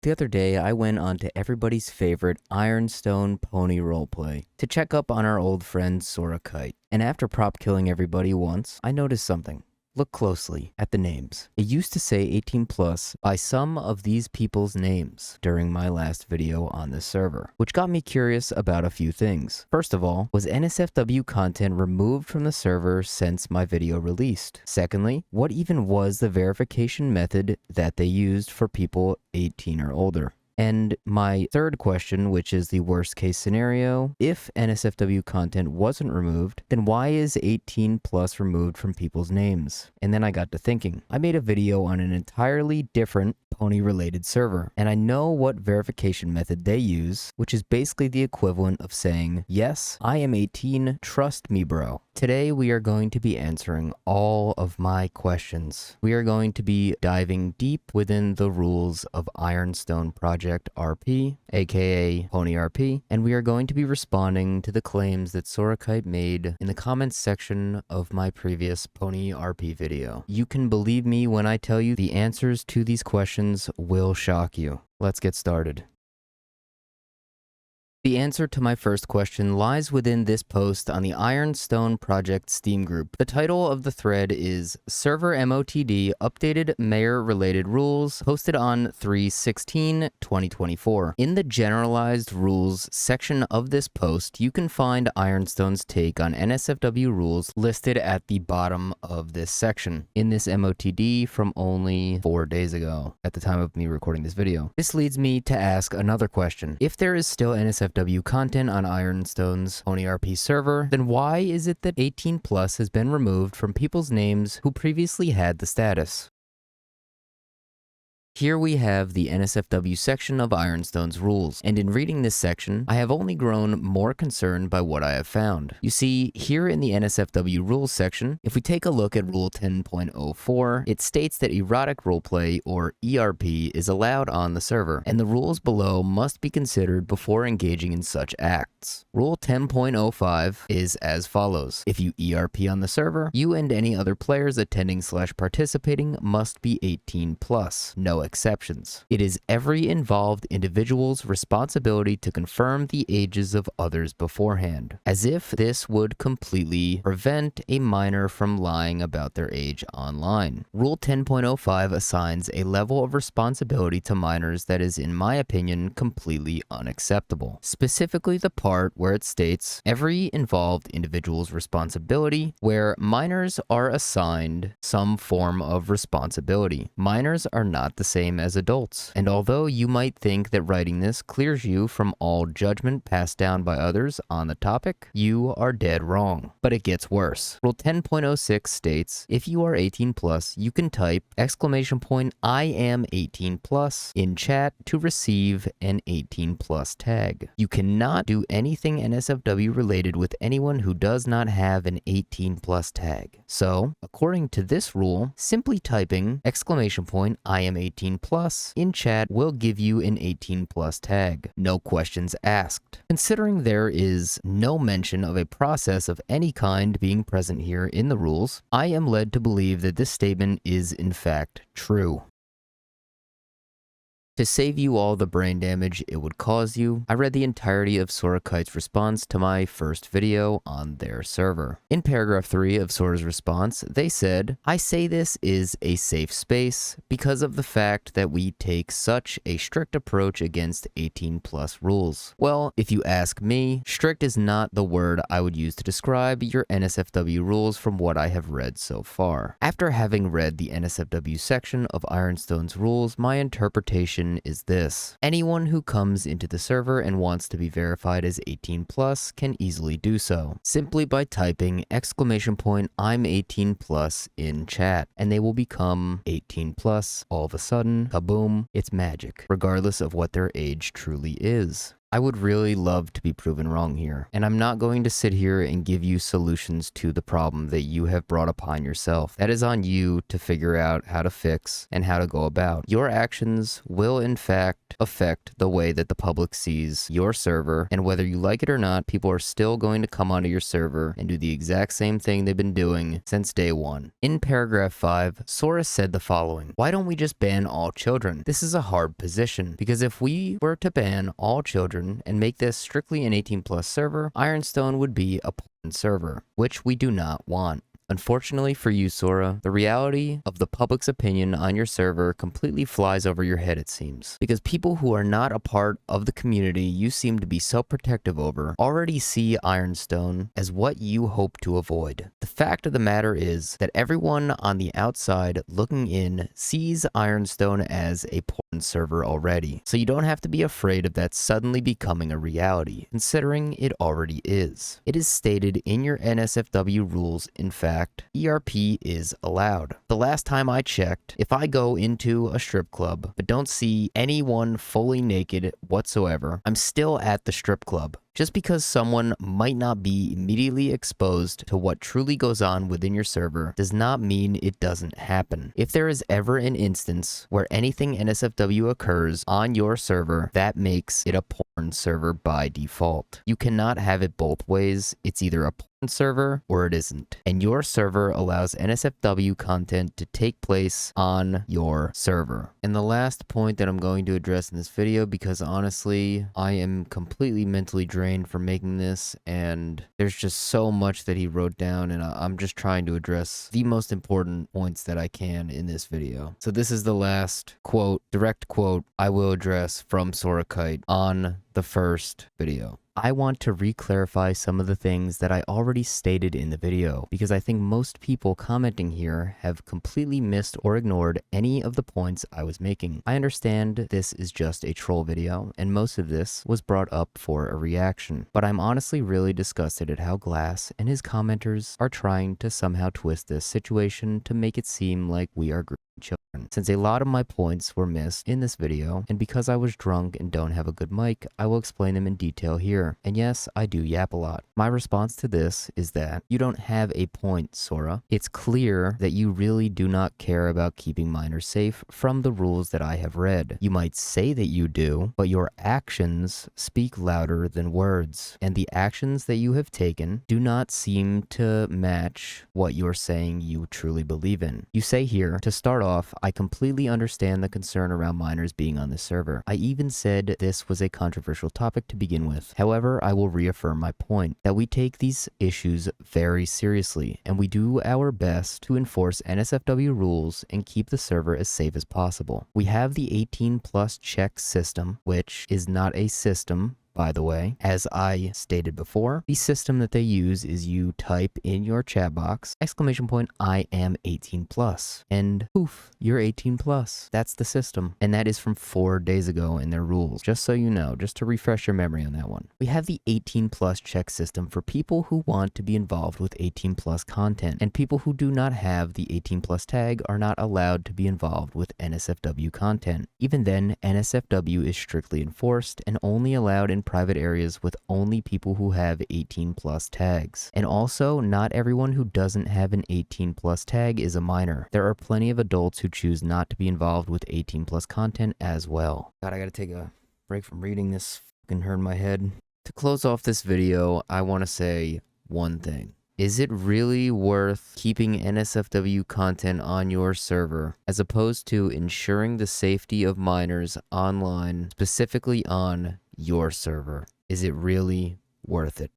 The other day, I went on to everybody's favorite Ironstone Pony roleplay to check up on our old friend Sora Kite. And after prop killing everybody once, I noticed something. Look closely at the names. It used to say 18 plus by some of these people's names during my last video on this server, which got me curious about a few things. First of all, was NSFW content removed from the server since my video released? Secondly, what even was the verification method that they used for people 18 or older? And my third question, which is the worst case scenario, if NSFW content wasn't removed, then why is 18 plus removed from people's names? And then I got to thinking. I made a video on an entirely different pony related server, and I know what verification method they use, which is basically the equivalent of saying, yes, I am 18, trust me bro. Today we are going to be answering all of my questions. We are going to be diving deep within the rules of Ironstone Project RP, aka Pony RP, and we are going to be responding to the claims that Sora Kite made in the comments section of my previous Pony RP video. You can believe me when I tell you the answers to these questions will shock you. Let's get started. The answer to my first question lies within this post on the Ironstone Project Steam group. The title of the thread is Server MOTD Updated Mayor-Related Rules, posted on 3/16/2024. In the Generalized Rules section of this post, you can find Ironstone's take on NSFW rules listed at the bottom of this section, in this MOTD from only 4 days ago, at the time of me recording this video. This leads me to ask another question. If there is still NSFW content on Ironstone's Pony RP server, then why is it that 18 plus has been removed from people's names who previously had the status? Here we have the NSFW section of Ironstone's rules, and in reading this section, I have only grown more concerned by what I have found. You see, here in the NSFW rules section, if we take a look at Rule 10.04, it states that erotic roleplay, or ERP, is allowed on the server, and the rules below must be considered before engaging in such acts. Rule 10.05 is as follows. If you ERP on the server, you and any other players attending/participating must be 18 plus. No exceptions. It is every involved individual's responsibility to confirm the ages of others beforehand, as if this would completely prevent a minor from lying about their age online. Rule 10.05 assigns a level of responsibility to minors that is, in my opinion, completely unacceptable. Specifically the part where it states every involved individual's responsibility, where minors are assigned some form of responsibility. Minors are not the same as adults, and although you might think that writing this clears you from all judgment passed down by others on the topic, you are dead wrong. But it gets worse. Rule 10.06 states, if you are 18 plus, you can type I am 18 plus in chat to receive an 18 plus tag. You cannot do anything NSFW related with anyone who does not have an 18 plus tag. So, according to this rule, simply typing I am 18 plus in chat will give you an 18 plus tag. No questions asked. Considering there is no mention of a process of any kind being present here in the rules, I am led to believe that this statement is in fact true. To save you all the brain damage it would cause you, I read the entirety of Sora Kite's response to my first video on their server. In paragraph 3 of Sora's response, they said, I say this is a safe space because of the fact that we take such a strict approach against 18 plus rules. Well, if you ask me, strict is not the word I would use to describe your NSFW rules from what I have read so far. After having read the NSFW section of Ironstone's rules, my interpretation is this. Anyone who comes into the server and wants to be verified as 18 plus can easily do so, simply by typing I'm 18 plus in chat, and they will become 18 plus all of a sudden. Kaboom, it's magic, regardless of what their age truly is. I would really love to be proven wrong here, and I'm not going to sit here and give you solutions to the problem that you have brought upon yourself. That is on you to figure out how to fix and how to go about. Your actions will in fact affect the way that the public sees your server, and whether you like it or not, people are still going to come onto your server and do the exact same thing they've been doing since day one. In paragraph 5, Sora said the following: "Why don't we just ban all children? This is a hard position, because if we were to ban all children and make this strictly an 18+ server, Ironstone would be a porn server, which we do not want. Unfortunately for you, Sora, the reality of the public's opinion on your server completely flies over your head, it seems. Because people who are not a part of the community you seem to be so protective over already see Ironstone as what you hope to avoid. The fact of the matter is that everyone on the outside looking in sees Ironstone as a porn server already, so you don't have to be afraid of that suddenly becoming a reality, considering it already is. It is stated in your NSFW rules, in fact, ERP is allowed. The last time I checked, if I go into a strip club but don't see anyone fully naked whatsoever, I'm still at the strip club. Just because someone might not be immediately exposed to what truly goes on within your server does not mean it doesn't happen. If there is ever an instance where anything NSFW occurs on your server, that makes it a porn server by default. You cannot have it both ways. It's either a porn server or it isn't. And your server allows NSFW content to take place on your server. And the last point that I'm going to address in this video, because honestly, I am completely mentally drained for making this, and there's just so much that he wrote down, and I'm just trying to address the most important points that I can in this video. So this is the last quote, direct quote, I will address from Sora Kite on the first video. I want to re-clarify some of the things that I already stated in the video, because I think most people commenting here have completely missed or ignored any of the points I was making. I understand this is just a troll video, and most of this was brought up for a reaction, but I'm honestly really disgusted at how Glass and his commenters are trying to somehow twist this situation to make it seem like we are children. Since a lot of my points were missed in this video, and because I was drunk and don't have a good mic, I will explain them in detail here. And yes, I do yap a lot. My response to this is that you don't have a point, Sora. It's clear that you really do not care about keeping minors safe from the rules that I have read. You might say that you do, but your actions speak louder than words, and the actions that you have taken do not seem to match what you're saying you truly believe in. You say here, to start off, I completely understand the concern around minors being on this server. I even said this was a controversial topic to begin with. However, I will reaffirm my point that we take these issues very seriously, and we do our best to enforce NSFW rules and keep the server as safe as possible. We have the 18+ check system, which is not a system, by the way. As I stated before, the system that they use is you type in your chat box, I am 18+, and poof, you're 18+. That's the system. And that is from 4 days ago in their rules, just so you know, just to refresh your memory on that one. We have the 18+ check system for people who want to be involved with 18+ content, and people who do not have the 18+ tag are not allowed to be involved with NSFW content. Even then, NSFW is strictly enforced and only allowed in private areas with only people who have 18+ tags. And also, not everyone who doesn't have an 18+ tag is a minor. There are plenty of adults who choose not to be involved with 18+ content as well. God, I gotta take a break from reading this. Fucking hurt my head. To close off this video, I want to say one thing. Is it really worth keeping NSFW content on your server as opposed to ensuring the safety of minors online, specifically on your server? Is it really worth it?